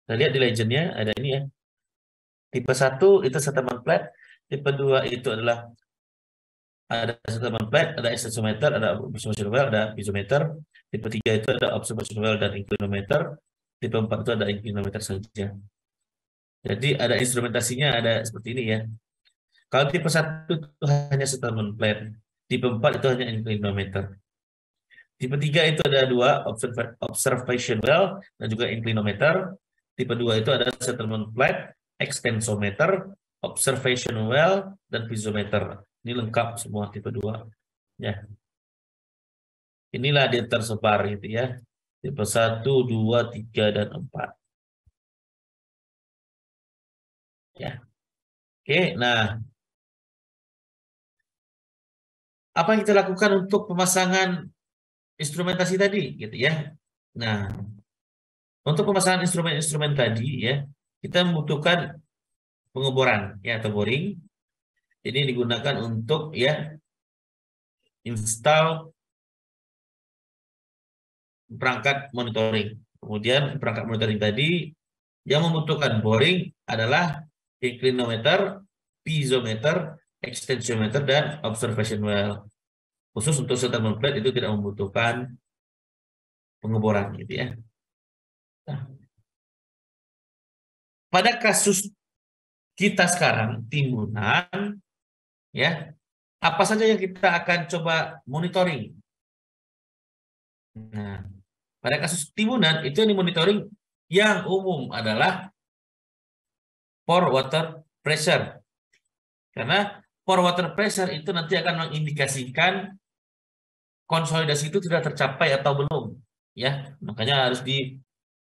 Kita lihat di legendnya ada ini ya. Tipe 1 itu settlement plate, tipe 2 itu adalah ada settlement plate, ada extensometer, ada observation well, ada piezometer. Tipe 3 itu ada observation well dan inclinometer. Tipe 4 itu ada inclinometer saja. Jadi ada instrumentasinya ada seperti ini ya. Kalau tipe 1 itu hanya settlement plate, tipe 4 itu hanya inclinometer. Tipe 3 itu ada dua observation well dan juga inclinometer. Tipe 2 itu ada settlement plate, extensometer, observation well, dan piezometer. Ini lengkap semua tipe 2. Ya. Inilah dia tersebar gitu ya. Tipe 1, 2, 3, dan 4. Ya. Oke, nah apa yang kita lakukan untuk pemasangan instrumentasi tadi gitu ya. Nah, untuk pemasangan instrumen-instrumen tadi ya, kita membutuhkan pengeboran ya atau boring. Ini digunakan untuk ya install perangkat monitoring. Kemudian perangkat monitoring tadi yang membutuhkan boring adalah inclinometer, piezometer, extensometer, dan observation well. Khusus untuk settlement plate itu tidak membutuhkan pengeboran gitu ya. Nah, pada kasus kita sekarang timbunan ya, apa saja yang kita akan coba monitoring? Nah, pada kasus timbunan itu yang dimonitoring yang umum adalah pore water pressure. Karena pore water pressure itu nanti akan mengindikasikan konsolidasi itu sudah tercapai atau belum. Ya, makanya harus di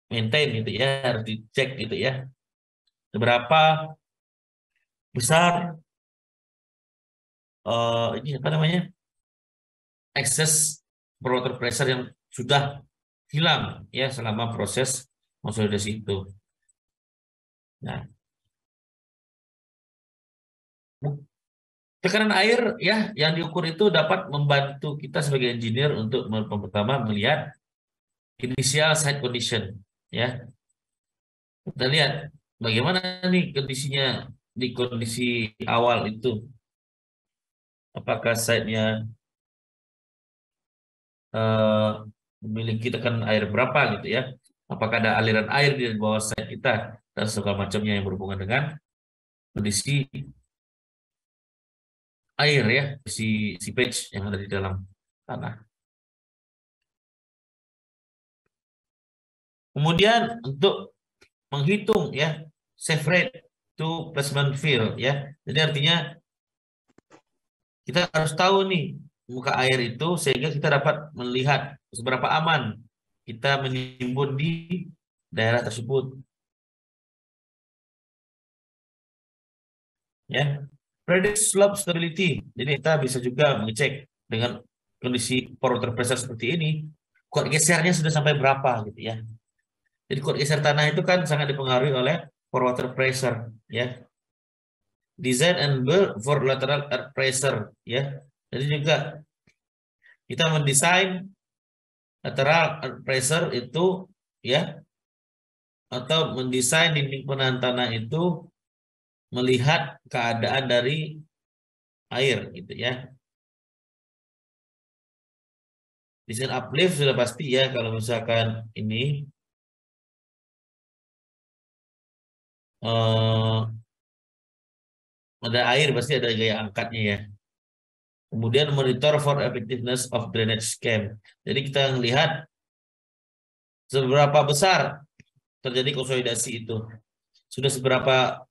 maintain gitu ya, harus dicek gitu ya. Seberapa besar ini apa namanya? Excess pore water pressure yang sudah hilang ya selama proses konsolidasi itu. Nah, tekanan air ya yang diukur itu dapat membantu kita sebagai engineer untuk pertama melihat initial site condition ya. Kita lihat bagaimana nih kondisinya di kondisi awal itu. Apakah site-nya memiliki tekanan air berapa gitu ya. Apakah ada aliran air di bawah site kita dan segala macamnya yang berhubungan dengan kondisi air ya, si seepage yang ada di dalam tanah. Kemudian untuk menghitung ya safe rate to placement fill ya. Jadi artinya kita harus tahu nih muka air itu sehingga kita dapat melihat seberapa aman kita menimbun di daerah tersebut. Ya, predict slope stability. Jadi kita bisa juga mengecek dengan kondisi pore water pressure seperti ini, kuat gesernya sudah sampai berapa gitu ya. Jadi kuat geser tanah itu kan sangat dipengaruhi oleh pore water pressure ya. Design and build for lateral earth pressure ya. Jadi juga kita mendesain lateral earth pressure itu ya atau mendesain dinding penahan tanah itu melihat keadaan dari air gitu ya. Desain uplift sudah pasti ya kalau misalkan ini ada air pasti ada gaya angkatnya ya. Kemudian monitor for effectiveness of drainage scheme. Jadi kita melihat seberapa besar terjadi konsolidasi itu. Sudah seberapa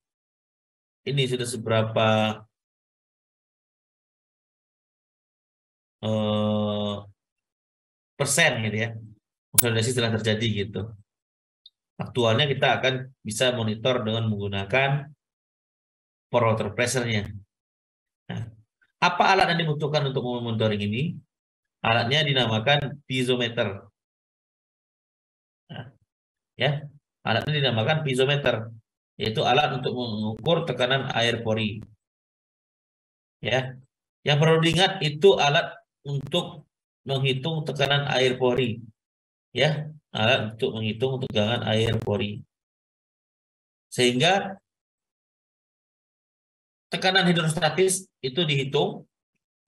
eh, persen gitu ya. Konsolidasi telah terjadi gitu. Aktualnya kita akan bisa monitor dengan menggunakan pore water pressure-nya. Nah, apa alat yang dibutuhkan untuk memonitoring ini? Alatnya dinamakan piezometer. Nah, ya, alatnya dinamakan piezometer, yaitu alat untuk mengukur tekanan air pori. Ya, yang perlu diingat itu alat untuk menghitung tekanan air pori. Ya, alat untuk menghitung tekanan air pori. Sehingga tekanan hidrostatis itu dihitung,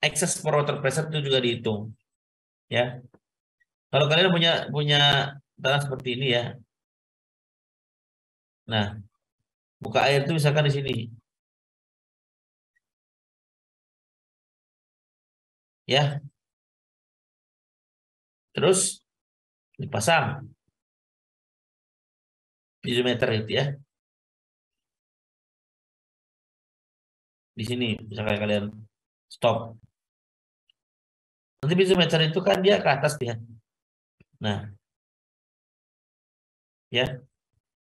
excess for water pressure itu juga dihitung, ya. Kalau kalian punya tanah seperti ini ya. Nah, muka air itu misalkan di sini, ya. Terus dipasang piezometer itu ya. Di sini misalkan kalian stop. Nanti piezometer itu kan dia ke atas dia. Nah, ya,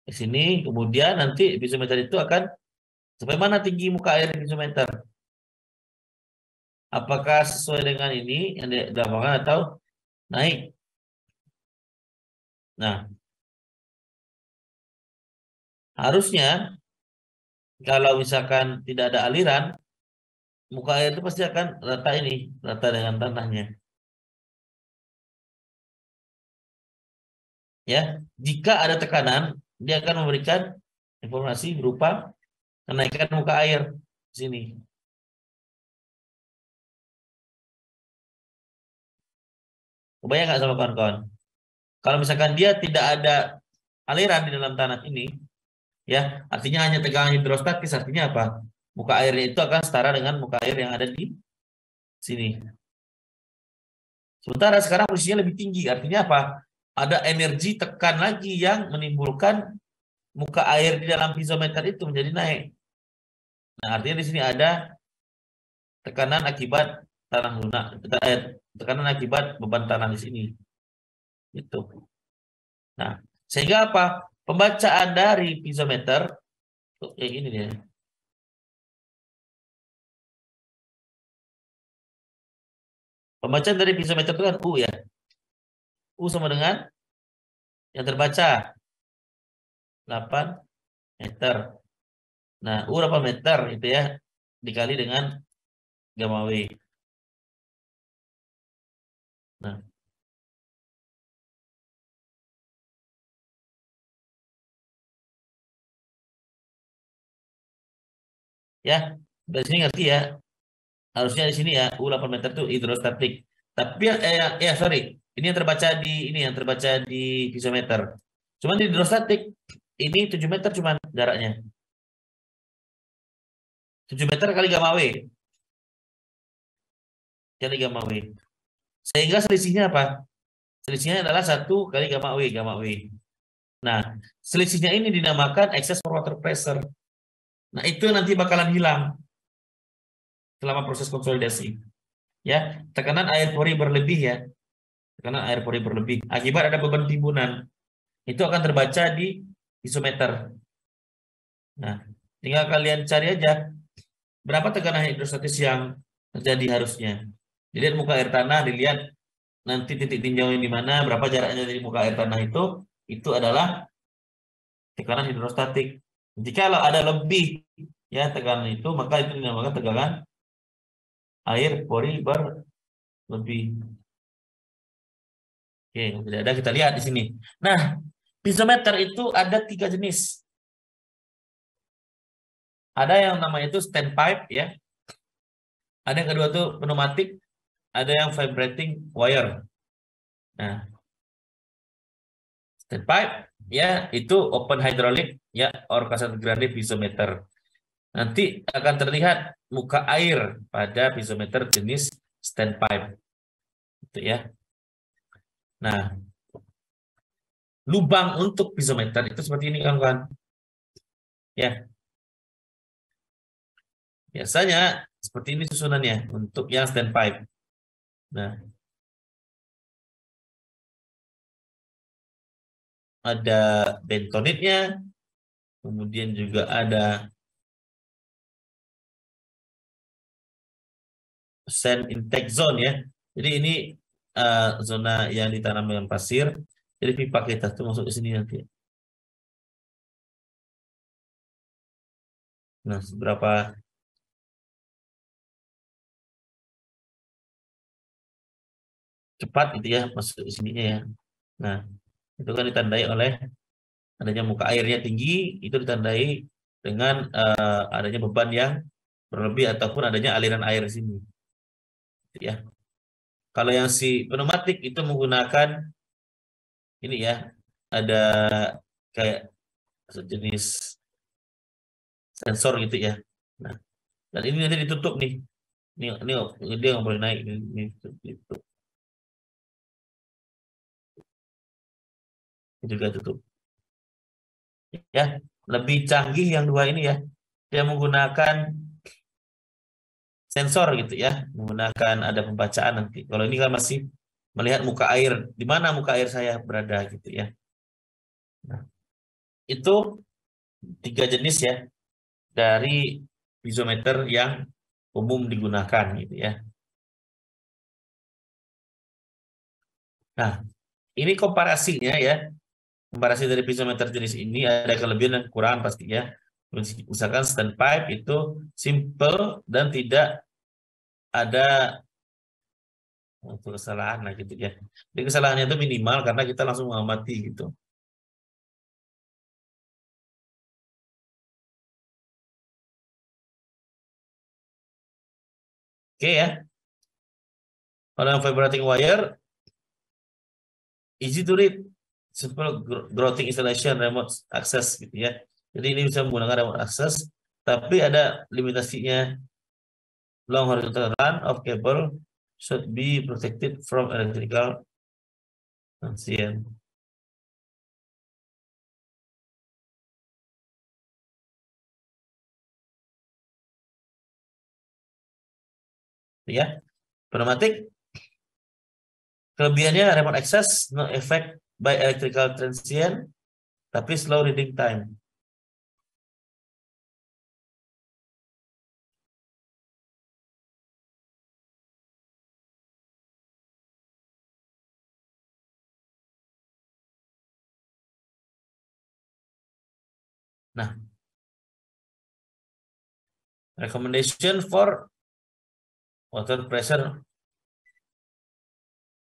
di sini kemudian nanti piezometer itu akan sampai mana tinggi muka air di piezometer? Apakah sesuai dengan ini yang di lapangan atau naik? Nah, harusnya kalau misalkan tidak ada aliran, muka air itu pasti akan rata ini, rata dengan tanahnya. Ya, jika ada tekanan, dia akan memberikan informasi berupa kenaikan muka air di sini. Kebayang nggak sama kawan-kawan? Kalau misalkan dia tidak ada aliran di dalam tanah ini, ya, artinya hanya tegangan hidrostatis, artinya apa? Muka airnya itu akan setara dengan muka air yang ada di sini. Sementara sekarang posisinya lebih tinggi, artinya apa? Ada energi tekan lagi yang menimbulkan muka air di dalam piezometer itu menjadi naik. Nah, artinya di sini ada tekanan akibat tanah lunak, tekanan akibat beban tanah di sini. Itu. Nah, sehingga apa? Pembacaan dari piezometer kayak gini nih. Pembacaan dari piezometer itu kan U ya. U sama dengan yang terbaca 8 meter. Nah, U 8 meter itu ya dikali dengan gamma W. Nah, ya, dari sini ngerti ya. Harusnya di sini ya U 8 meter itu hidrostatik. Tapi sorry, ini yang terbaca di yang terbaca di piezometer. Cuman di hidrostatik ini 7 meter cuman jaraknya. 7 meter kali gamma W. Kali gamma W. Sehingga selisihnya apa? Selisihnya adalah 1 kali gamma W, gamma W. Nah, selisihnya ini dinamakan excess for water pressure. Nah, itu nanti bakalan hilang selama proses konsolidasi. Ya, tekanan air pori berlebih ya. Tekanan air pori berlebih akibat ada beban timbunan. Itu akan terbaca di isometer. Nah, tinggal kalian cari aja berapa tekanan hidrostatis yang terjadi harusnya. Dilihat muka air tanah, dilihat nanti titik tinjaunya di mana, berapa jaraknya dari muka air tanah itu adalah tekanan hidrostatik. Jika ada lebih ya tekanan itu, maka itu dinamakan tegangan air pori berlebih. Oke, tidak ada kita lihat di sini. Nah, piezometer itu ada 3 jenis. Ada yang namanya itu standpipe ya. Ada yang kedua tuh pneumatik, ada yang vibrating wire. Nah, standpipe ya itu open hydraulic ya or Cassatt Grande piezometer. Nanti akan terlihat muka air pada piezometer jenis standpipe. Itu ya. Nah, lubang untuk piezometer itu seperti ini kawan-kawan. Ya, biasanya seperti ini susunannya untuk yang standpipe. Nah, ada bentonitnya, kemudian juga ada sand intake zone ya. Jadi ini zona yang ditanam dengan pasir. Jadi pipa kita tuh masuk ke sini nanti. Nah, seberapa cepat itu ya masuk ke sininya ya. Nah, itu kan ditandai oleh adanya muka airnya tinggi itu ditandai dengan adanya beban yang berlebih ataupun adanya aliran air di sini, gitu ya. Kalau yang si pneumatik itu menggunakan ini ya, ada kayak sejenis sensor gitu ya. Nah, dan ini nanti ditutup nih. Ini dia nggak boleh naik. Ini ditutup. Ini juga tutup. Ya, lebih canggih yang dua ini ya. Dia menggunakan sensor gitu ya, menggunakan ada pembacaan nanti. Kalau ini kan masih melihat muka air, di mana muka air saya berada gitu ya. Nah, itu tiga jenis ya dari piezometer yang umum digunakan gitu ya. Nah, ini komparasinya ya. Komparasi dari piezometer jenis ini ada kelebihan dan kekurangan pasti ya. Misalkan standpipe itu simple dan tidak ada untuk kesalahan lah gitu ya. Jadi kesalahannya itu minimal karena kita langsung mengamati gitu. Oke ya. Kalau yang vibrating wire easy to read, simple grounding installation, remote access gitu ya. Jadi ini bisa menggunakan remote access, tapi ada limitasinya. Long horizontal run of cable should be protected from electrical transient. Ya, pneumatik kelebihannya remote access, no effect by electrical transient, tapi slow reading time. Nah, recommendation for water pressure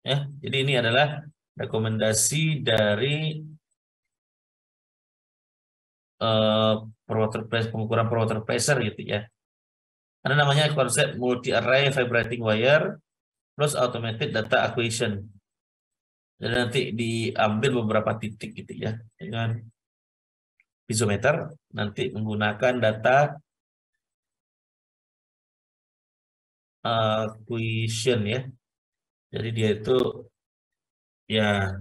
ya. Jadi ini adalah rekomendasi dari uh, pengukuran per water pressure gitu ya. Ada namanya konsep multi array vibrating wire plus automated data acquisition. Jadi nanti diambil beberapa titik gitu ya dengan piezometer, nanti menggunakan data acquisition ya. Jadi dia itu ya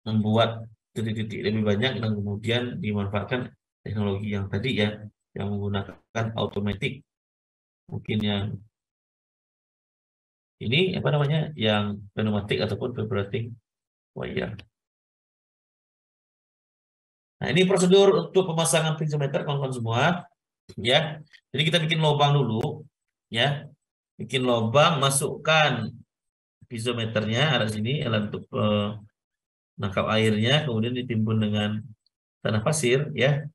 membuat titik-titik lebih banyak dan kemudian dimanfaatkan teknologi yang tadi ya, yang menggunakan automatic, mungkin yang ini apa namanya, yang pneumatik ataupun vibrating wire. Nah, ini prosedur untuk pemasangan piezometer kawan-kawan semua ya. Jadi kita bikin lubang dulu ya. Bikin lubang, masukkan piezometernya ada sini alat untuk menangkap airnya, kemudian ditimbun dengan tanah pasir ya.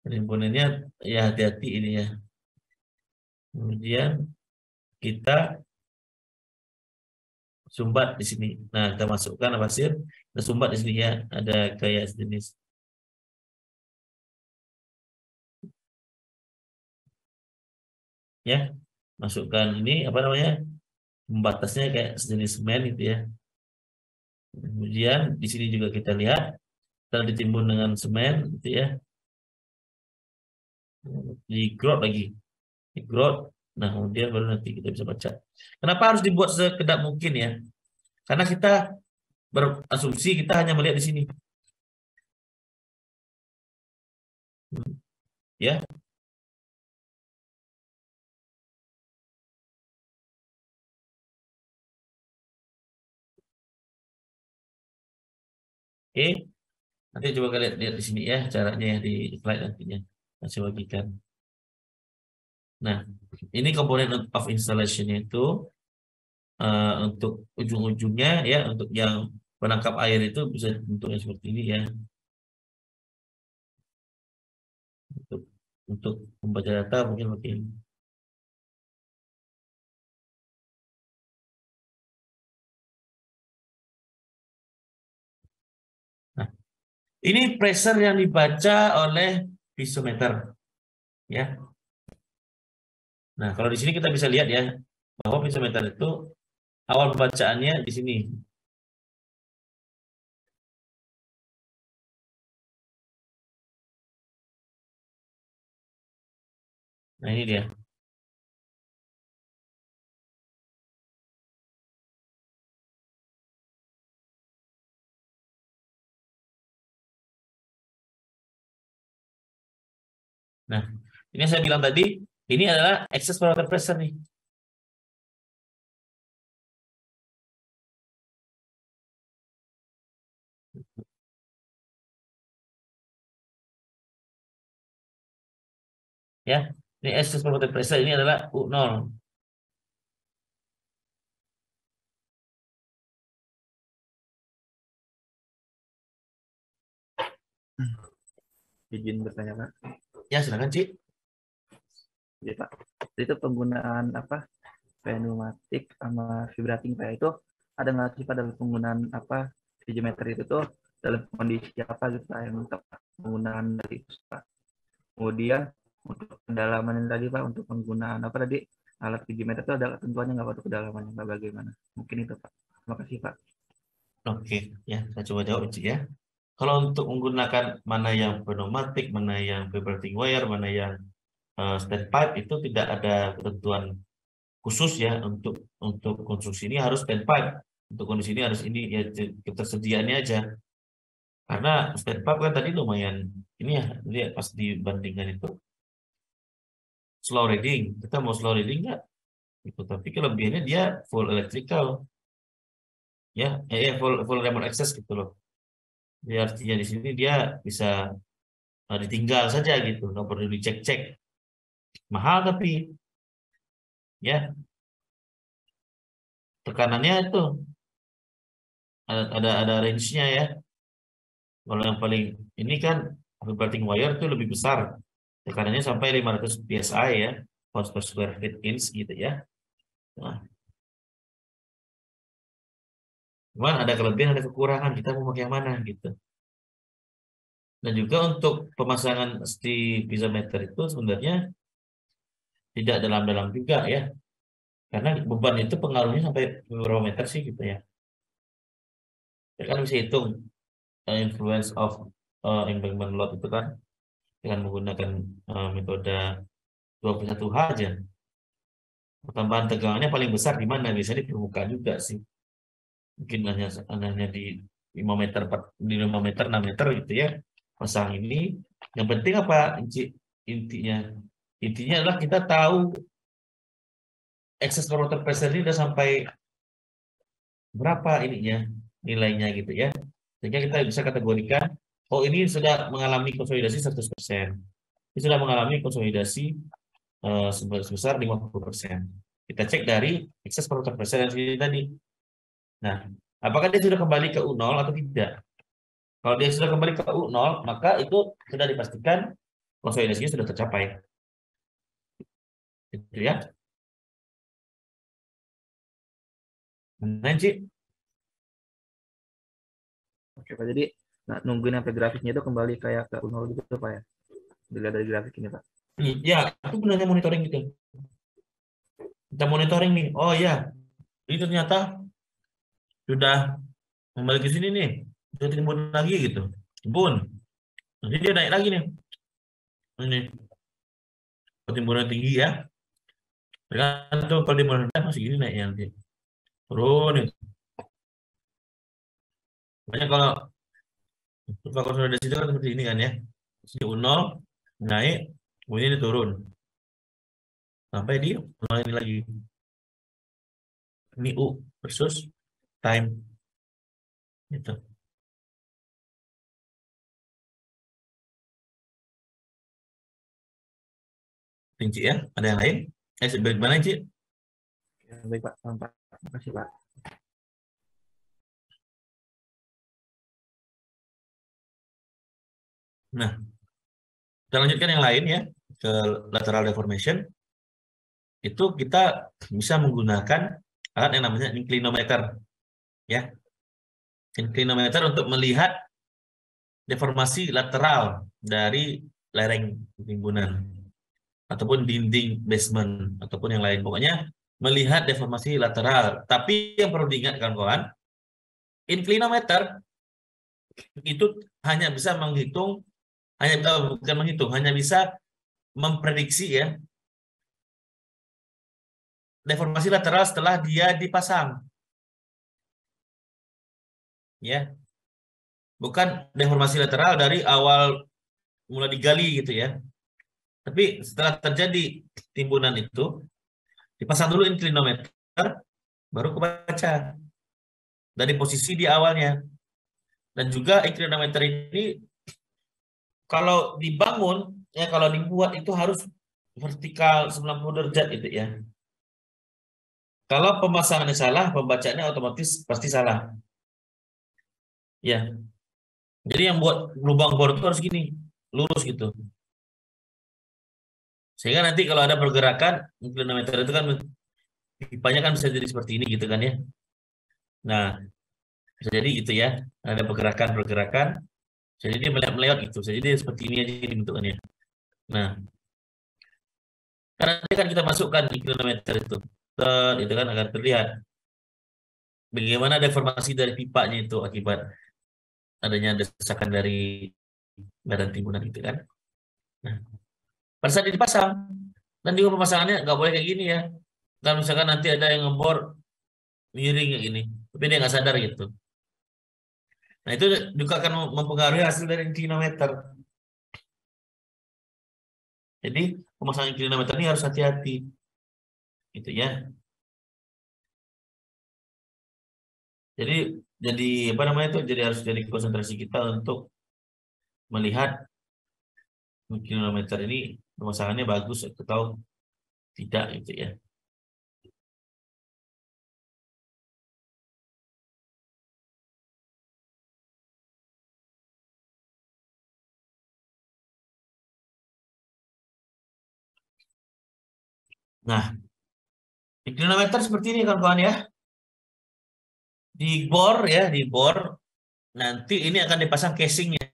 Penimpunannya ya hati-hati ini ya. Kemudian kita sumbat di sini. Nah, kita masukkan pasir, kita sumbat di sini ya. Ada kayak sejenis ya. Masukkan ini apa namanya? Pembatasnya kayak sejenis semen gitu ya. Kemudian di sini juga kita lihat setelah ditimbun dengan semen gitu ya. Digrot lagi. Digrot. Nah, kemudian baru nanti kita bisa baca. Kenapa harus dibuat sekedap mungkin ya? Karena kita berasumsi kita hanya melihat di sini. Ya, oke. Nanti coba kalian lihat di sini ya caranya ya di slide nantinya. Saya bagikan. Nah, ini komponen of installation itu untuk ujung-ujungnya ya, untuk yang penangkap air itu bisa bentuknya seperti ini ya. Untuk untuk membaca data mungkin makin. Nah, Ini pressure yang dibaca oleh piezometer, ya. Nah, kalau di sini kita bisa lihat ya bahwa piezometer itu awal pembacaannya di sini. Nah, ini dia. Nah, ini yang saya bilang tadi, ini adalah excess water pressure nih. Ya, ini excess water pressure ini adalah U0. Izin bertanya Pak. Ya, silakan, Ci. Jadi Pak, itu penggunaan apa pneumatik sama vibrating Pak itu ada nggak sih pada penggunaan apa digimeter itu tuh dalam kondisi apa gitu Pak yang tepat penggunaan dari itu Pak. Kemudian untuk kedalaman yang tadi Pak untuk penggunaan apa tadi alat digimeter itu ada ketentuannya nggak Pak untuk kedalamannya Pak bagaimana? Mungkin itu Pak. Terima kasih Pak. Oke, ya, saya coba jawab, Ci, ya. Kalau untuk menggunakan mana yang pneumatik, mana yang vibrating wire, mana yang standpipe, itu tidak ada ketentuan khusus ya untuk konstruksi ini harus standpipe. Untuk kondisi ini harus ini ya ketersediaannya aja. Karena standpipe kan tadi lumayan ini ya, lihat pas dibandingkan itu slow reading. Kita mau slow reading nggak? Gitu. Tapi kelebihannya dia full electrical, ya, full remote access gitu loh. Jadi artinya di sini dia bisa ditinggal saja gitu, nggak perlu dicek-cek. Mahal tapi ya tekanannya itu ada range-nya ya. Kalau yang paling ini kan vibrating wire itu lebih besar. Tekanannya sampai 500 psi ya, pounds per square feet inch gitu ya. Nah, cuman ada kelebihan ada kekurangan, kita mau pakai yang mana gitu. Dan juga untuk pemasangan di piezometer itu sebenarnya tidak dalam-dalam juga ya. Karena beban itu pengaruhnya sampai beberapa meter sih gitu ya. Ya kan bisa hitung influence of embankment load itu kan dengan menggunakan metode 21H aja. Pertambahan tegangannya paling besar di mana? Biasanya di permukaan juga sih. Mungkin hanya di 5 meter, 5 meter, 6 meter gitu ya. Pasang ini. Yang penting apa? Intinya. Intinya adalah kita tahu excess water pressure ini udah sampai berapa ininya nilainya gitu ya. Sehingga kita bisa kategorikan, oh ini sudah mengalami konsolidasi 100%. Ini sudah mengalami konsolidasi sebesar 50%. Kita cek dari excess water pressure yang tadi. Nah, apakah dia sudah kembali ke U0 atau tidak? Kalau dia sudah kembali ke U0, maka itu sudah dipastikan konsolidasinya sudah tercapai. Gitu ya. Nanti, Oke Pak. Jadi nah, nungguin sampai grafiknya itu kembali kayak ke nol gitu Pak ya. Dilihat dari grafik ini Pak. ya, itu gunanya monitoring gitu. Kita monitoring nih, oh ya, ini ternyata sudah kembali ke sini nih, sudah timbun lagi gitu. Timbun. Nanti dia naik lagi nih. Ini, timbunan tinggi ya. Tergantung kalau timbunan rendah masih gini naiknya nanti. Turun itu. Makanya kalau konsolidasi itu kan seperti ini kan ya. Sini U0, naik, kemudian ini turun. Sampai di U0 ini lagi. Ini U versus time. Gitu. Rinci ya. Ada yang lain? Bagaimana, Ci? Ya, baik Pak. Paham, Pak. Terima kasih Pak. Nah, kita lanjutkan yang lain ya. Ke lateral deformation. Itu kita bisa menggunakan alat yang namanya inclinometer. Ya. Inclinometer untuk melihat deformasi lateral dari lereng timbunan ataupun dinding basement ataupun yang lain. Pokoknya melihat deformasi lateral. Tapi yang perlu diingat kawan-kawan, inclinometer itu hanya bisa menghitung, bukan menghitung, hanya bisa memprediksi ya deformasi lateral setelah dia dipasang. Ya, bukan deformasi lateral dari awal mulai digali gitu ya. Tapi setelah terjadi timbunan itu, dipasang dulu inclinometer, baru kebaca dari posisi di awalnya. Dan juga inclinometer ini kalau dibangun, ya kalau dibuat itu harus vertikal 90 derajat gitu ya. Kalau pemasangannya salah, pembacaannya otomatis pasti salah. Ya, jadi yang buat lubang bor itu harus gini, lurus gitu. Sehingga nanti kalau ada pergerakan, inclinometer itu kan pipanya kan bisa jadi seperti ini gitu kan ya. Nah, bisa jadi gitu ya. Ada pergerakan-pergerakan. Jadi dia melihat gitu. Jadi dia seperti ini aja bentukannya. Nah, karena nanti kan kita masukkan inclinometer itu. Itu kan akan terlihat bagaimana deformasi dari pipanya itu akibat adanya desakan dari badan timbunan gitu kan. Nah, pada saat dipasang, dan juga pemasangannya nggak boleh kayak gini ya. Kalau misalkan nanti ada yang ngebor miring kayak gini, tapi dia nggak sadar gitu. Nah, itu juga akan mempengaruhi hasil dari inclinometer. Jadi, pemasangan inclinometer ini harus hati-hati. Gitu ya. Jadi apa namanya itu? Jadi harus jadi konsentrasi kita untuk melihat inclinometer ini pemasangannya bagus atau tidak gitu ya. Nah, inclinometer seperti ini kawan-kawan ya. Dibor ya, dibor. Nanti ini akan dipasang casingnya.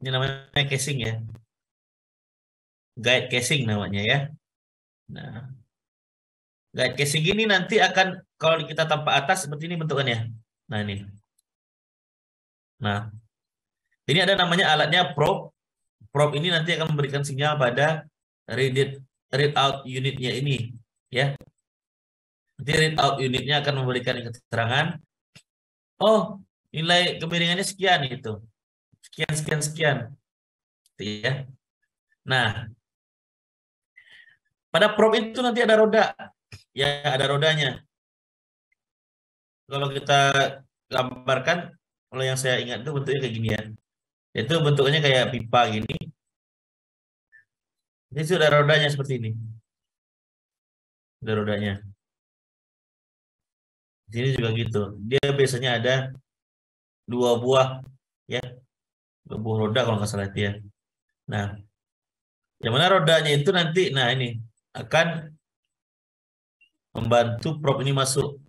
Ini namanya casing ya. Guide casing namanya ya. Nah, guide casing ini nanti akan kalau kita tampak atas seperti ini bentukannya. Nah, ini. Nah, ini ada namanya alatnya probe. Probe ini nanti akan memberikan sinyal pada readout unitnya ini ya. Nanti readout unitnya akan memberikan keterangan, oh, nilai kemiringannya sekian itu. Sekian sekian sekian. Gitu ya. Nah, pada probe itu nanti ada roda. Ya, ada rodanya. Kalau kita gambarkan, kalau yang saya ingat itu bentuknya kayak gini ya. Itu bentuknya kayak pipa gini. Ini sudah rodanya seperti ini. Ada rodanya. Di sini juga gitu. Dia biasanya ada dua buah ya, dua buah roda kalau nggak salah itu ya. Nah, yang mana rodanya itu nanti, nah ini akan membantu probe ini masuk.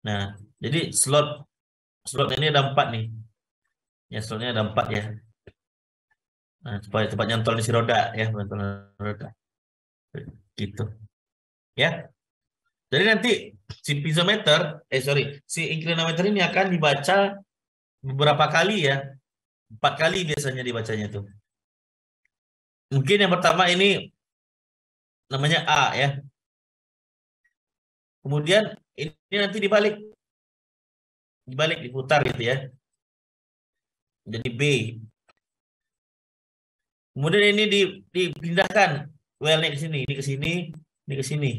Nah, jadi slot ini ada 4 nih. Ya, slotnya ada 4 ya. Nah, supaya tempat nyantol isi roda ya, nyantol roda. Gitu. Ya. Jadi nanti si piezometer, si inclinometer ini akan dibaca beberapa kali ya. 4 kali biasanya dibacanya tuh. Mungkin yang pertama ini namanya A ya. Kemudian ini nanti dibalik diputar gitu ya. Jadi B. Kemudian ini dipindahkan well-nya ke sini, ini ke sini, ini ke sini.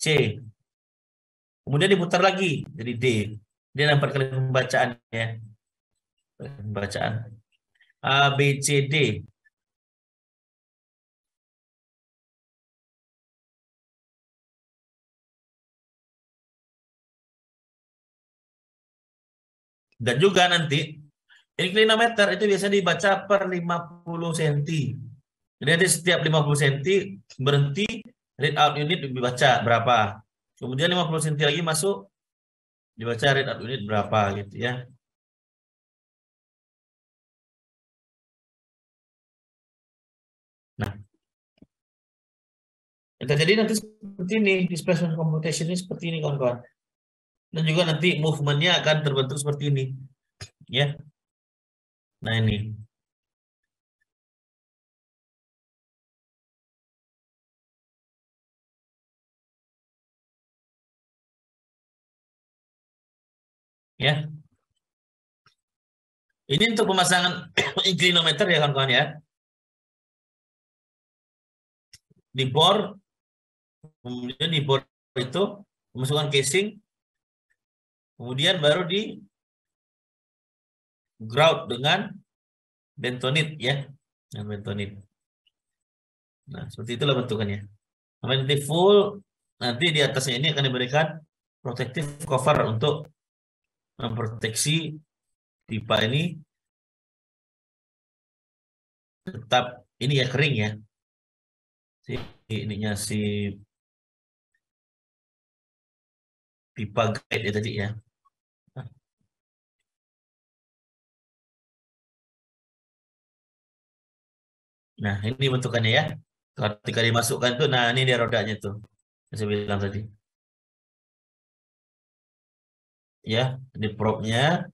C. Kemudian diputar lagi jadi D. Dia ada 4 kali pembacaan ya. Pembacaan. A, B, C, D. Dan juga nanti inclinometer itu biasanya dibaca per 50 cm. Jadi nanti setiap 50 cm berhenti, readout unit dibaca berapa. Kemudian 50 cm lagi masuk, dibaca readout unit berapa gitu ya. Yang terjadi nanti seperti ini, displacement computation ini seperti ini kawan-kawan. Dan juga nanti movementnya akan terbentuk seperti ini, ya. Nah ini. Ya. Ini untuk pemasangan inclinometer ya kawan-kawan ya. Di bor, kemudian di bor itu memasukkan casing, kemudian baru di grout dengan bentonit ya, dengan bentonit. Nah seperti itulah bentukannya. Nanti full, nanti di atasnya ini akan diberikan protective cover untuk memproteksi pipa ini tetap ini ya kering ya. Ininya si pipa guide ya tadi ya. Nah ini bentukannya ya. Ketika dimasukkan tuh, nah ini dia rodanya tuh. Yang saya bilang tadi. Ya, di propnya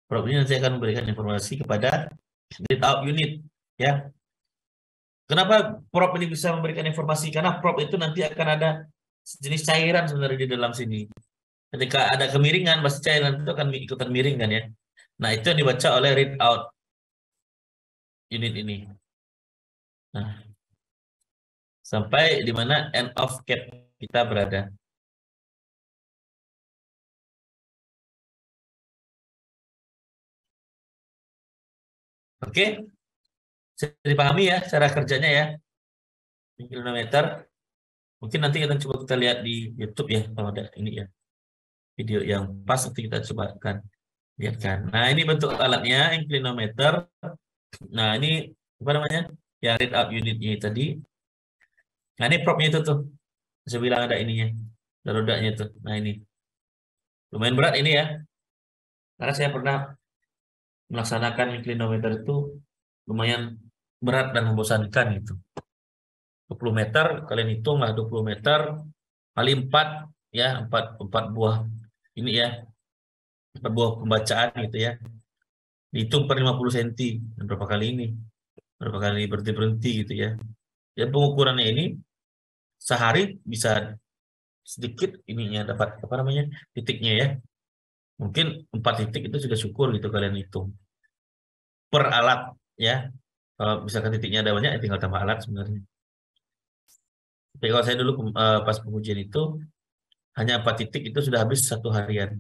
nanti akan memberikan informasi kepada readout unit. Ya, kenapa prop ini bisa memberikan informasi? Karena prop itu nanti akan ada jenis cairan sebenarnya di dalam sini. Ketika ada kemiringan, pasti cairan itu akan ikutan miring kan ya. Nah, itu yang dibaca oleh readout unit ini. Nah, sampai di mana end of cap kita berada. Oke, bisa dipahami ya cara kerjanya ya. Kilometer. Mungkin nanti kita lihat di YouTube ya kalau ada ini ya. Video yang pas nanti kita coba akan lihatkan. Nah, ini bentuk alatnya inclinometer. Nah, ini apa namanya? Yang readout unitnya tadi. Nah, ini propnya itu tuh. Saya bilang ada ininya. Ada rodanya tuh. Nah, ini. Lumayan berat ini ya. Karena saya pernah melaksanakan inclinometer itu lumayan berat dan membosankan gitu. 20 meter, kalian hitung lah 20 meter kali 4 ya, 4 buah ini ya. 4 buah pembacaan gitu ya. Dihitung per 50 cm. Dan berapa kali ini? Berapa kali berhenti-berhenti gitu ya. Ya pengukurannya ini sehari bisa sedikit ininya dapat apa namanya titiknya ya. Mungkin 4 titik itu sudah syukur gitu kalian hitung. Per alat ya. Kalau misalkan titiknya ada banyak, ya tinggal tambah alat sebenarnya. Tapi kalau saya dulu pas pengujian itu hanya 4 titik itu sudah habis 1 harian.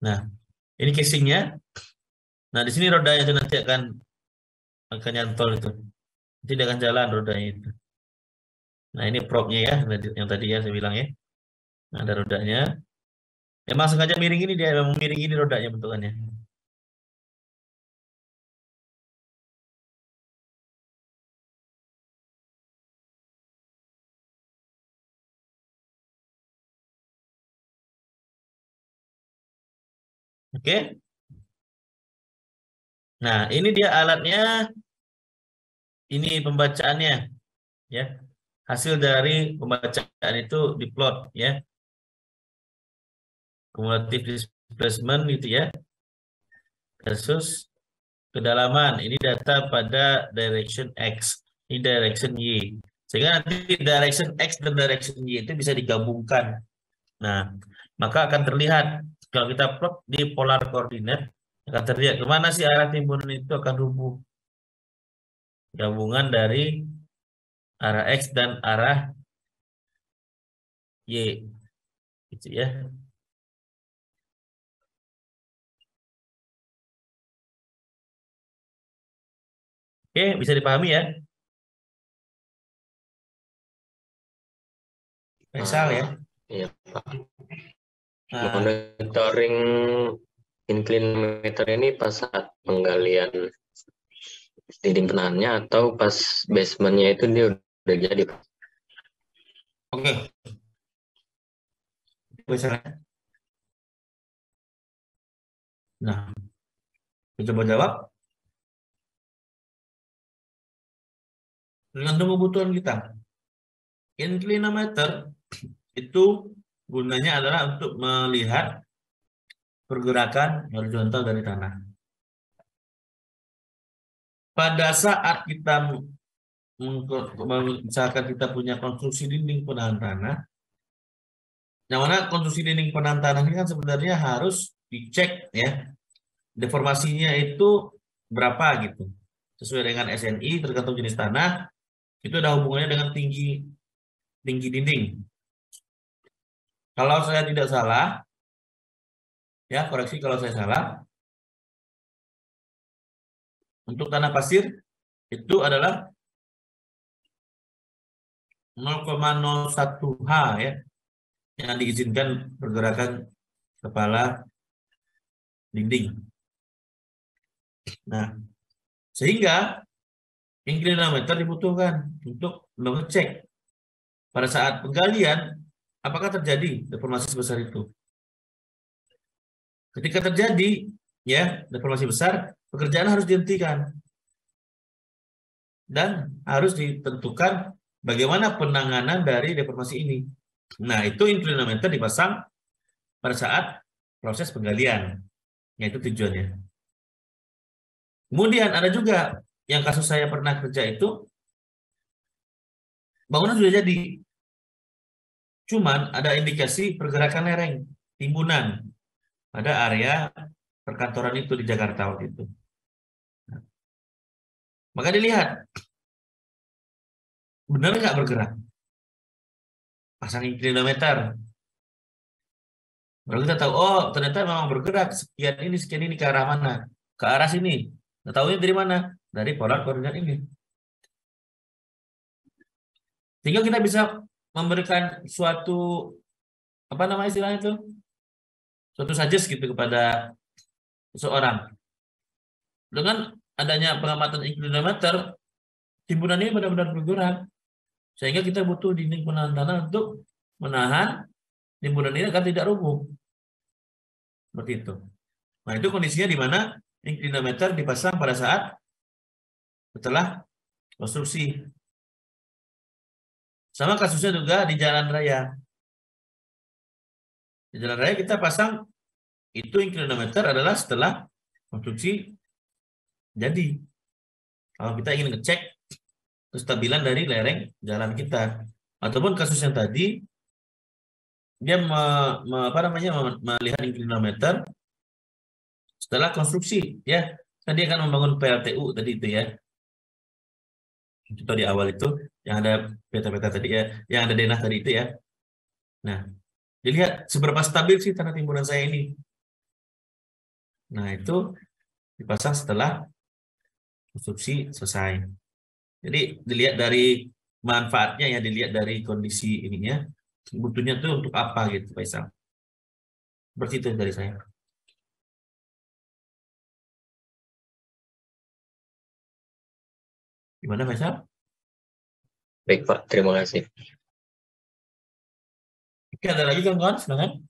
Nah, ini casingnya. Nah, di sini rodanya itu nanti akan nyantol itu. Nanti dia akan jalan rodanya itu. Nah, ini propnya ya, yang tadi ya saya bilang ya. Nah, ada rodanya. Emang sengaja miring ini dia, memang miring ini rodanya bentukannya. Oke. Nah, ini dia alatnya. Ini pembacaannya ya. Hasil dari pembacaan itu diplot ya. Cumulative displacement gitu ya. Versus kedalaman. Ini data pada direction X. Ini direction Y. Sehingga nanti direction X dan direction Y itu bisa digabungkan. Nah, maka akan terlihat kalau kita plot di polar coordinate akan terlihat kemana sih arah timbunan itu akan rubuh. Gabungan dari arah X dan arah Y. Gitu ya. Oke, bisa dipahami ya. Misal ya. Iya, Pak. Nah, Monitoring inclinometer ini pas saat penggalian dinding penahannya atau pas basementnya itu dia udah jadi, Pak? oke. misalnya. Nah, coba jawab. Tergantung kebutuhan kita. Inclinometer itu gunanya adalah untuk melihat pergerakan horizontal dari tanah. Pada saat kita misalkan kita punya konstruksi dinding penahan tanah, yang mana konstruksi dinding penahan tanah ini kan sebenarnya harus dicek ya, deformasinya itu berapa gitu, sesuai dengan SNI tergantung jenis tanah, itu ada hubungannya dengan tinggi dinding. Kalau saya tidak salah, ya koreksi kalau saya salah, untuk tanah pasir itu adalah 0,01 H ya, yang diizinkan pergerakan kepala dinding. Nah, sehingga inclinometer dibutuhkan untuk mengecek pada saat penggalian apakah terjadi deformasi sebesar itu. Ketika terjadi ya deformasi besar, pekerjaan harus dihentikan dan harus ditentukan bagaimana penanganan dari deformasi ini. Nah, itu inclinometer dipasang pada saat proses penggalian, yaitu tujuannya. Kemudian ada juga yang kasus saya pernah kerja itu, bangunan sudah jadi, cuman ada indikasi pergerakan lereng, timbunan pada area perkantoran itu di Jakarta waktu itu. Maka dilihat, benar nggak bergerak? Pasang inclinometer. Baru kita tahu, oh ternyata memang bergerak, sekian ini ke arah mana? Ke arah sini. Nah, tahunya dari mana? Dari pola koordinat ini. Sehingga kita bisa memberikan suatu, apa namanya istilahnya itu? Suatu suggest gitu kepada seseorang. Dengan adanya pengamatan inclinometer, timbunan ini benar-benar bergerak. Sehingga kita butuh dinding penahan tanah untuk menahan timbunan ini agar tidak rubuh. Seperti itu. Nah, itu kondisinya di mana inclinometer dipasang pada saat setelah konstruksi. Sama kasusnya juga di jalan raya. Di jalan raya kita pasang itu inclinometer adalah setelah konstruksi jadi. Kalau kita ingin ngecek kestabilan dari lereng jalan kita. Ataupun kasus yang tadi, dia melihat inclinometer setelah konstruksi. Ya, kan dia akan membangun PLTU tadi itu ya. Contoh di awal itu, yang ada peta-peta tadi ya, yang ada denah tadi itu ya. Nah, dilihat seberapa stabil sih tanah timbunan saya ini. Nah, itu dipasang setelah konstruksi selesai. Jadi dilihat dari manfaatnya ya, dilihat dari kondisi ininya, butuhnya itu untuk apa gitu, Faisal. Seperti itu dari saya. Gimana Faisal? Baik Pak, terima kasih. Oke, ada lagi kawan-kawan, silakan.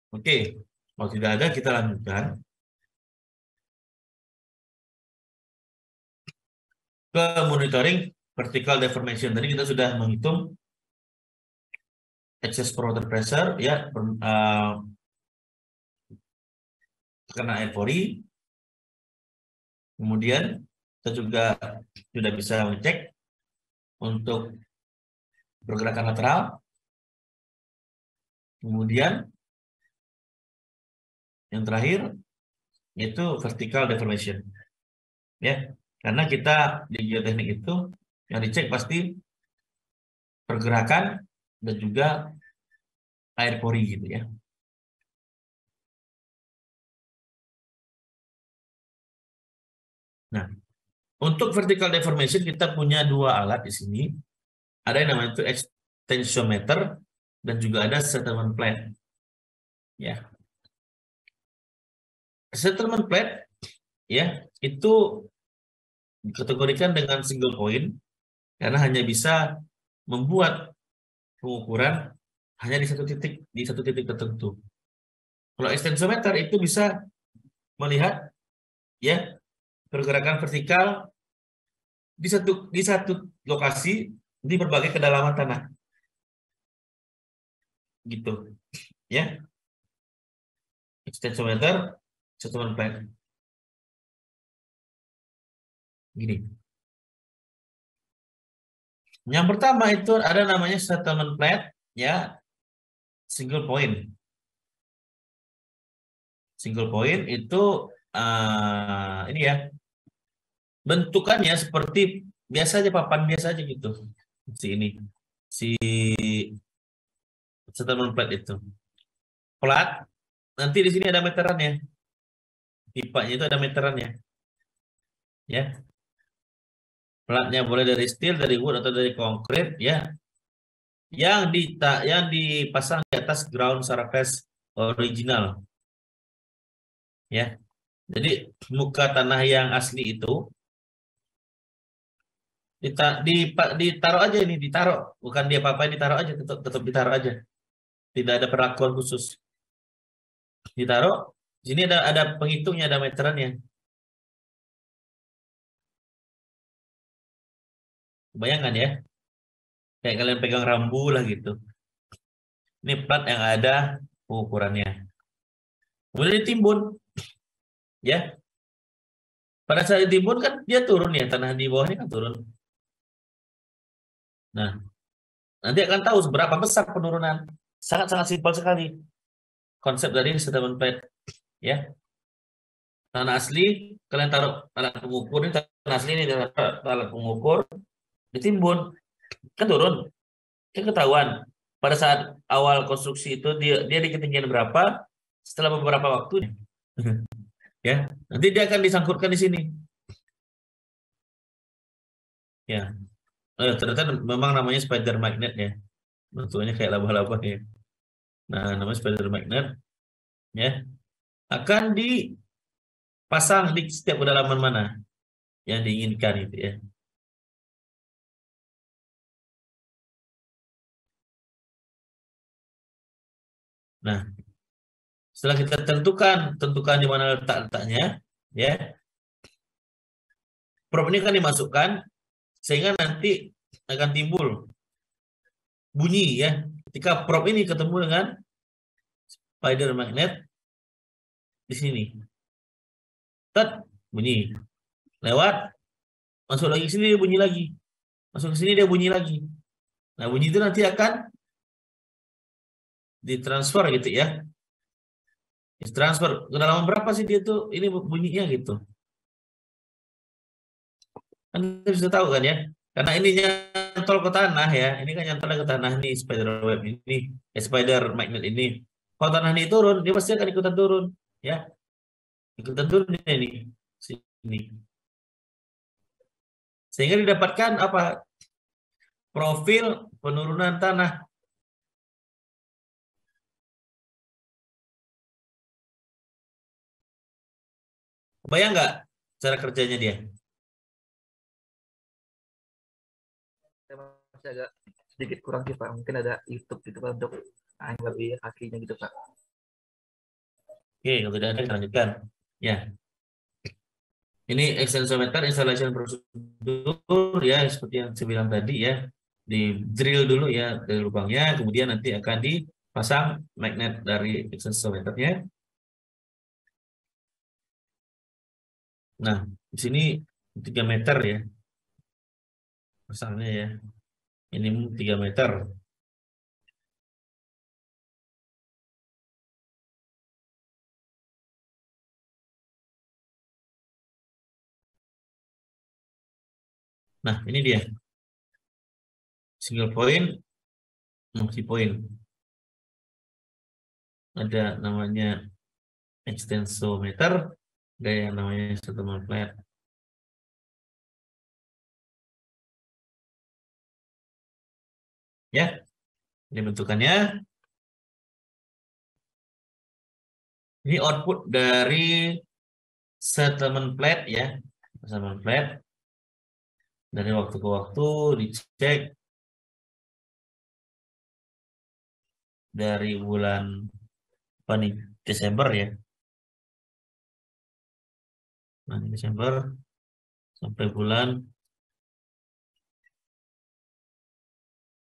Oke, kalau tidak ada kita lanjutkan ke monitoring vertical deformation. Tadi kita sudah menghitung excess water pressure ya, tekanan air pori. Kemudian kita juga sudah bisa mengecek untuk pergerakan lateral. Kemudian yang terakhir yaitu vertical deformation. Ya, karena kita di geoteknik itu yang dicek pasti pergerakan dan juga air pori gitu ya. Nah, untuk vertical deformation kita punya dua alat di sini. Ada yang namanya itu extensiometer dan juga ada settlement plate. Ya. Settlement plate ya, itu dikategorikan dengan single point karena hanya bisa membuat pengukuran hanya di satu titik tertentu. Kalau ekstensometer itu bisa melihat ya pergerakan vertikal di satu lokasi di berbagai kedalaman tanah. Gitu. Ya. Ekstensometer, settlement plate. Gini. Yang pertama itu ada namanya settlement plate, ya, single point. Single point itu ini ya, bentukannya seperti biasa aja, papan biasa aja gitu. Si settlement plate itu. Plat, nanti di sini ada meterannya. Pipanya itu ada meterannya. Ya. Platnya boleh dari steel, dari wood atau dari konkrit, ya. Yang dipasang di atas ground surface original. Ya. Jadi muka tanah yang asli itu ditaruh aja ini, ditaruh, bukan dia apa-apain, ditaruh aja, tetap ditaruh aja. Tidak ada perlakuan khusus. Ditaruh, sini ada penghitungnya, ada meterannya. Bayangkan ya, kayak kalian pegang rambu lah gitu. Ini plat yang ada ukurannya. Kemudian ditimbun, ya. Pada saat ditimbun kan dia turun ya, tanah di bawahnya kan turun. Nah, nanti akan tahu seberapa besar penurunan. Sangat-sangat simpel sekali konsep dari settlement plate, ya. Tanah asli, kalian taruh alat pengukur, ini tanah asli ini alat pengukur, ditimbun, kan turun, kan ketahuan. Pada saat awal konstruksi itu dia di ketinggian berapa, setelah beberapa waktu, ya, nanti dia akan disangkutkan di sini. Ya, ternyata memang namanya spider magnet ya, bentuknya kayak laba-laba ya. Nah, namanya spider magnet, ya, akan dipasang di setiap kedalaman mana yang diinginkan itu ya. Nah, setelah kita tentukan di mana letaknya, ya, prop ini akan dimasukkan sehingga nanti akan timbul bunyi ya. Ketika prop ini ketemu dengan spider magnet di sini, tet, bunyi. Lewat, masuk lagi ke sini dia bunyi lagi. Masuk ke sini dia bunyi lagi. Nah, bunyi itu nanti akan ditransfer gitu ya. Transfer kedalaman berapa sih dia tuh ini bunyinya gitu. Kan kita bisa tahu kan ya. Karena ini nyantol ke tanah ya. Ini kan nyantol ke tanah nih spider web ini, spider magnet ini. Kalau tanah ini turun, dia pasti akan ikutan turun ya. Ikutan turun ini sini. Sehingga didapatkan apa? Profil penurunan tanah. Bayang nggak cara kerjanya dia? Masih agak sedikit kurang sih Pak. Mungkin ada YouTube gitu Pak untuk yang lebih aslinya gitu Pak. Oke, kalau tidak ada kita lanjutkan. Ya. Ini extensometer installation prosedur ya, seperti yang saya bilang tadi ya. Di drill dulu ya dari lubangnya, kemudian nanti akan dipasang magnet dari extensometernya. Nah, di sini 3 meter ya. Pasangnya ya. Ini 3 meter. Nah, ini dia. Single point, multi point. Ada namanya extensometer, ada yang namanya settlement plate. Ya, ini bentukannya. Ini output dari settlement plate ya, settlement plate dari waktu ke waktu dicek dari bulan apa nih, Desember ya, nah, Desember sampai bulan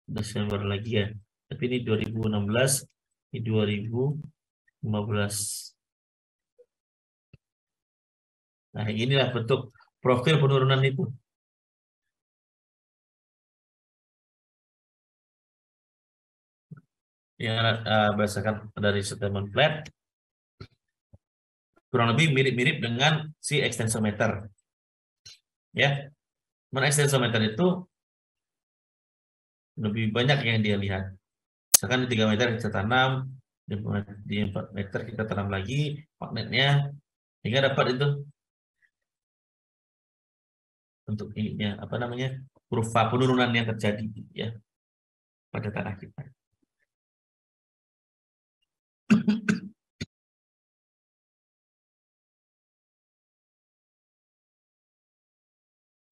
Desember lagi ya, tapi ini 2016, ini 2015. Nah, inilah bentuk profil penurunan itu. Yang berdasarkan dari settlement plate kurang lebih mirip-mirip dengan si extensometer. Ya, mana extensometer itu lebih banyak yang dia lihat. Misalkan di 3 meter kita tanam, di 4 meter kita tanam lagi magnetnya, sehingga dapat itu untuk ininya apa namanya, kurva penurunan yang terjadi ya pada tanah kita.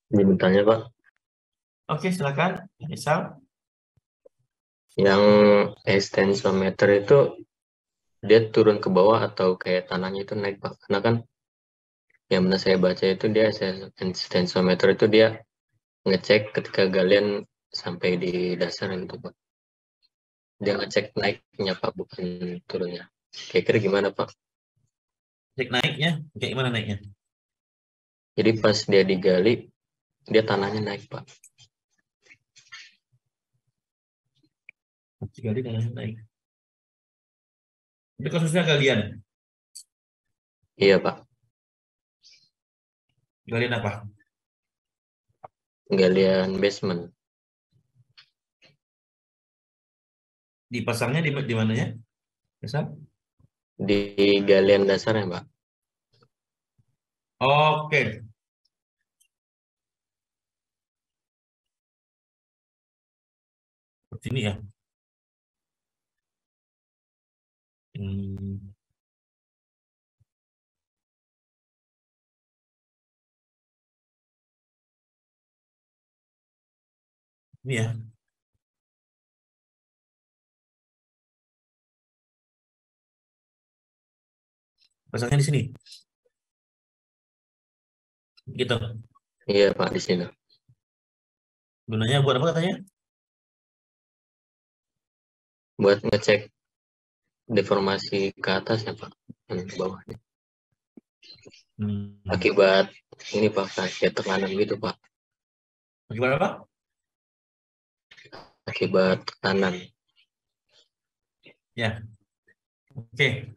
Ini bertanya Pak, Oke, silakan misal yang extensometer itu dia turun ke bawah atau kayak tanahnya itu naik Pak? Karena kan yang pernah saya baca itu dia extensometer itu dia ngecek ketika galian sampai di dasar itu Pak. Dia ngecek naiknya Pak, bukan turunnya. Kira-kira gimana Pak? cek naiknya, kayak gimana naiknya? Jadi pas dia digali, dia tanahnya naik Pak. Digali tanahnya naik. Itu kasusnya galian. Iya Pak. Galian apa? Galian basement. Dipasangnya di mananya? Misal? Di galian dasarnya Pak. Oke. Seperti ini ya. Ini ya. Pasangnya di sini. Gitu. Iya Pak, di sini. Gunanya buat apa katanya? Buat ngecek deformasi ke atas ya Pak, ke bawahnya. Akibat ini Pak, kayak tekanan gitu Pak. Akibat apa? Akibat tekanan. Ya. Oke.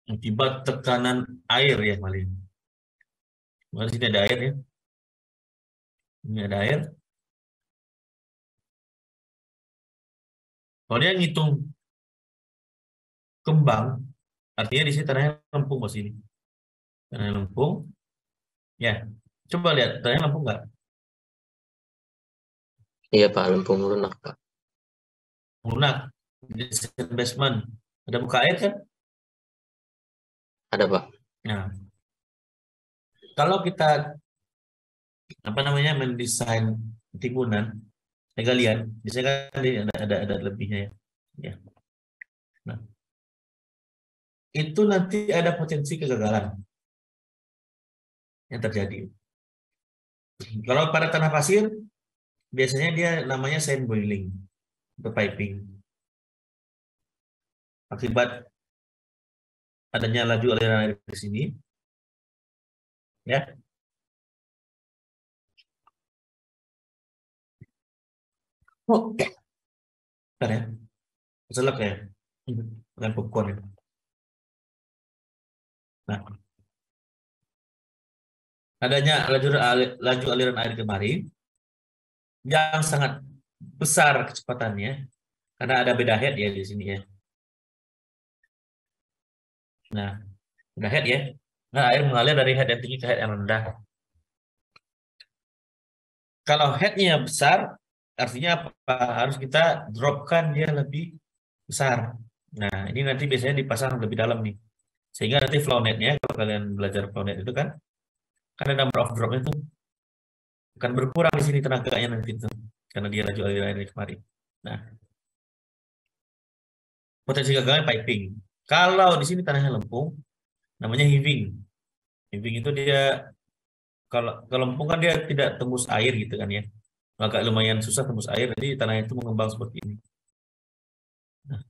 Akibat tekanan air ya paling. Di sini ada air ya. Ini ada air. Kalau dia ngitung kembang, artinya di sini tanahnya lempung ke sini. Tanahnya lempung. Ya. Coba lihat, tanahnya lempung nggak? Iya Pak, lempung lunak Pak. Lunak. Di basement. Ada buka air kan? Ada Pak. Nah, kalau kita apa namanya mendesain timbunan galian, biasanya kan ada lebihnya ya. Ya. Nah, itu nanti ada potensi kegagalan yang terjadi. Kalau pada tanah pasir, biasanya dia namanya sand boiling atau piping. Akibat adanya laju aliran air ke sini, ya. Oh, bentar ya. Keselak ya. Dengan popcorn ya. Nah, adanya laju aliran air kemari yang sangat besar kecepatannya karena ada beda head ya di sini ya. Nah, beda head ya. Nah, air mengalir dari head yang tinggi ke head yang rendah. Kalau headnya besar, artinya apa? Harus kita dropkan dia lebih besar. Nah, ini nanti biasanya dipasang lebih dalam nih. Sehingga nanti flow net-nya, kalau kalian belajar flow net itu kan ada number of drop itu akan berkurang di sini tenaganya nanti itu, karena dia laju aliran air kemari. Nah, potensi gagalnya piping. Kalau di sini tanahnya lempung, namanya heaving. Heaving itu dia kalau lempung kan dia tidak tembus air gitu kan ya. Agak lumayan susah tembus air, jadi tanahnya itu mengembang seperti ini. Nah,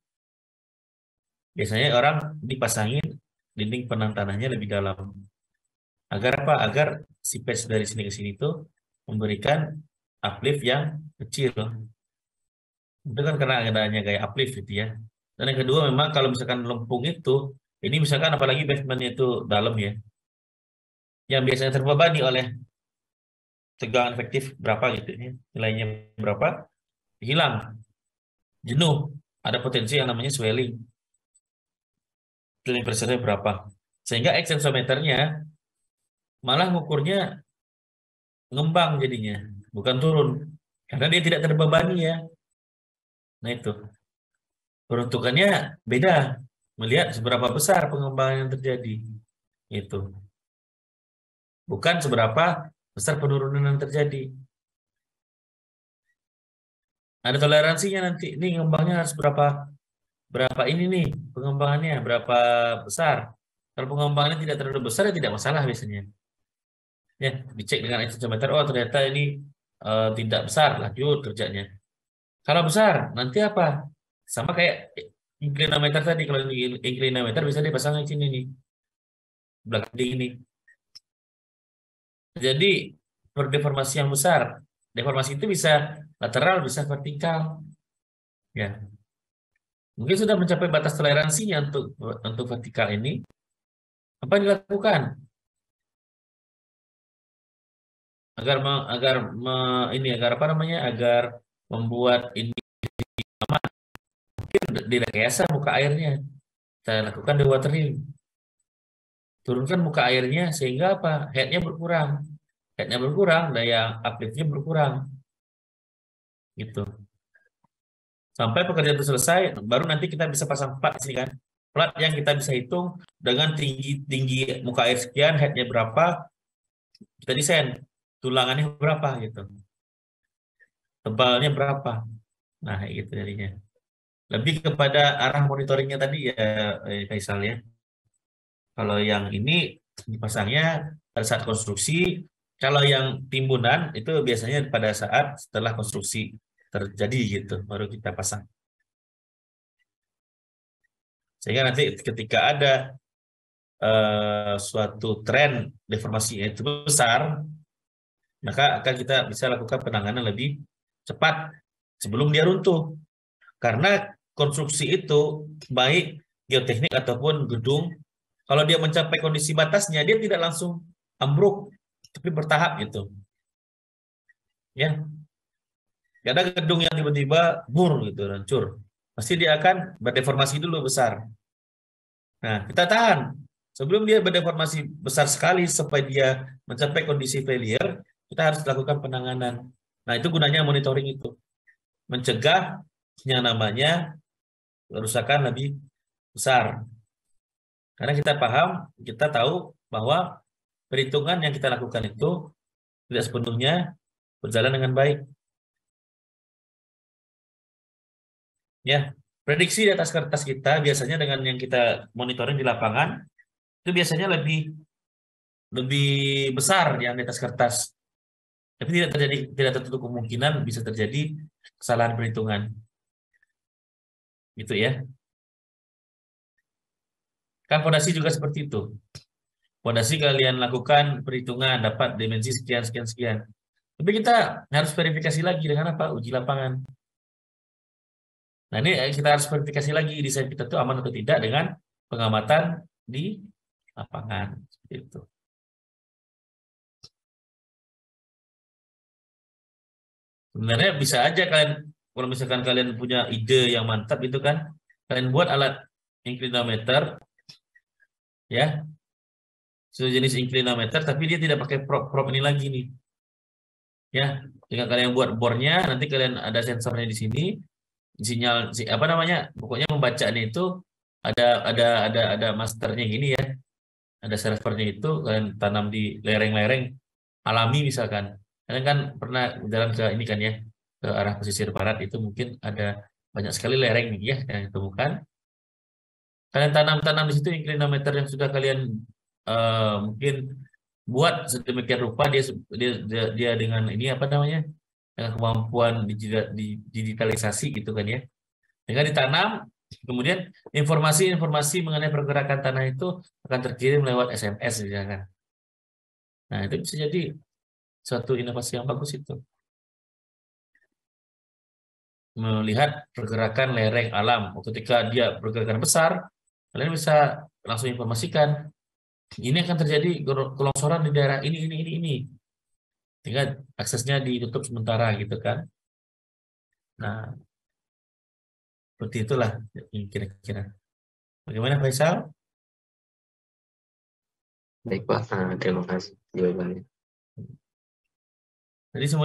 biasanya orang dipasangin dinding penang tanahnya lebih dalam. Agar apa? Agar si patch dari sini ke sini itu memberikan uplift yang kecil. Itu kan karena adanya gaya uplift gitu ya. Dan yang kedua memang kalau misalkan lempung itu, ini misalkan apalagi basementnya itu dalam ya, yang biasanya terbebani oleh tegangan efektif berapa gitu ya, nilainya berapa, hilang, jenuh, ada potensi yang namanya swelling pressure-nya berapa, sehingga extensometernya malah ngukurnya ngembang jadinya, bukan turun, karena dia tidak terbebani ya. Nah itu peruntukannya beda, melihat seberapa besar pengembangan yang terjadi itu, bukan seberapa besar penurunan yang terjadi. Ada toleransinya nanti, ini ngembangnya harus berapa ini nih pengembangannya, berapa besar. Kalau pengembangannya tidak terlalu besar ya tidak masalah biasanya. Ya, dicek dengan extensometer, oh ternyata ini tidak besar, lanjut kerjanya. Kalau besar, nanti apa? Sama kayak inclinometer tadi, kalau inclinometer bisa dipasang di sini nih, belakang ini. Jadi berdeformasi yang besar. Deformasi itu bisa lateral, bisa vertikal. Ya. Mungkin sudah mencapai batas toleransinya untuk vertikal ini. Apa yang dilakukan? Agar apa namanya? Agar membuat ini aman. Mungkin direkayasa muka airnya. Saya lakukan dewatering. Turunkan muka airnya sehingga apa? Headnya berkurang. Headnya berkurang, daya upliftnya berkurang. Gitu. Sampai pekerjaan itu selesai, baru nanti kita bisa pasang plat di sini kan. Plat yang kita bisa hitung dengan tinggi muka air sekian, headnya berapa, kita desain tulangannya berapa gitu, tebalnya berapa. Nah gitu jadinya. Lebih kepada arah monitoringnya tadi ya Kaisal ya. Kalau yang ini dipasangnya pada saat konstruksi, kalau yang timbunan itu biasanya pada saat setelah konstruksi terjadi gitu, baru kita pasang. Sehingga nanti ketika ada suatu tren deformasi itu besar, maka akan kita bisa lakukan penanganan lebih cepat sebelum dia runtuh. Karena konstruksi itu, baik geoteknik ataupun gedung, kalau dia mencapai kondisi batasnya, dia tidak langsung ambruk, tapi bertahap gitu. Ya, ada gedung yang tiba-tiba bur gitu, hancur. Pasti dia akan berdeformasi dulu besar. Nah, kita tahan. Sebelum dia berdeformasi besar sekali sampai dia mencapai kondisi failure, kita harus lakukan penanganan. Nah, itu gunanya monitoring itu. Mencegah yang namanya kerusakan lebih besar. Karena kita paham, kita tahu bahwa perhitungan yang kita lakukan itu tidak sepenuhnya berjalan dengan baik. Ya, prediksi di atas kertas kita biasanya dengan yang kita monitoring di lapangan itu biasanya lebih besar yang di atas kertas. Tapi tidak tertutup kemungkinan bisa terjadi kesalahan perhitungan. Gitu ya. Kan fondasi juga seperti itu. Fondasi kalian lakukan perhitungan dapat dimensi sekian sekian sekian. Tapi kita harus verifikasi lagi dengan apa? Uji lapangan. Nah, ini kita harus verifikasi lagi desain kita itu aman atau tidak dengan pengamatan di lapangan. Seperti itu. Sebenarnya bisa aja kalian, kalau misalkan kalian punya ide yang mantap itu kan, kalian buat alat inclinometer, ya, sejenis inclinometer, tapi dia tidak pakai prop ini lagi nih. Ya, jika kalian buat bornya, nanti kalian ada sensornya di sini, sinyal, apa namanya, pokoknya membacanya itu ada masternya gini ya. Ada servernya itu kalian tanam di lereng-lereng alami misalkan. Kalian kan pernah jalan ke ini kan ya, ke arah pesisir barat itu mungkin ada banyak sekali lereng nih ya yang ditemukan. Kalian tanam-tanam di situ inclinometer yang sudah kalian mungkin buat sedemikian rupa dia dengan ini apa namanya, dengan kemampuan digitalisasi gitu kan ya. Dengan ditanam, kemudian informasi-informasi mengenai pergerakan tanah itu akan terkirim lewat SMS misalkan. Nah, itu bisa jadi suatu inovasi yang bagus itu. Melihat pergerakan lereng alam. Ketika dia pergerakan besar, kalian bisa langsung informasikan, ini akan terjadi kelongsoran di daerah ini. Sehingga aksesnya ditutup sementara gitu kan. Nah, seperti itulah kira-kira. Bagaimana Faisal? Baik Pak, terima kasih jawabannya. Jadi semua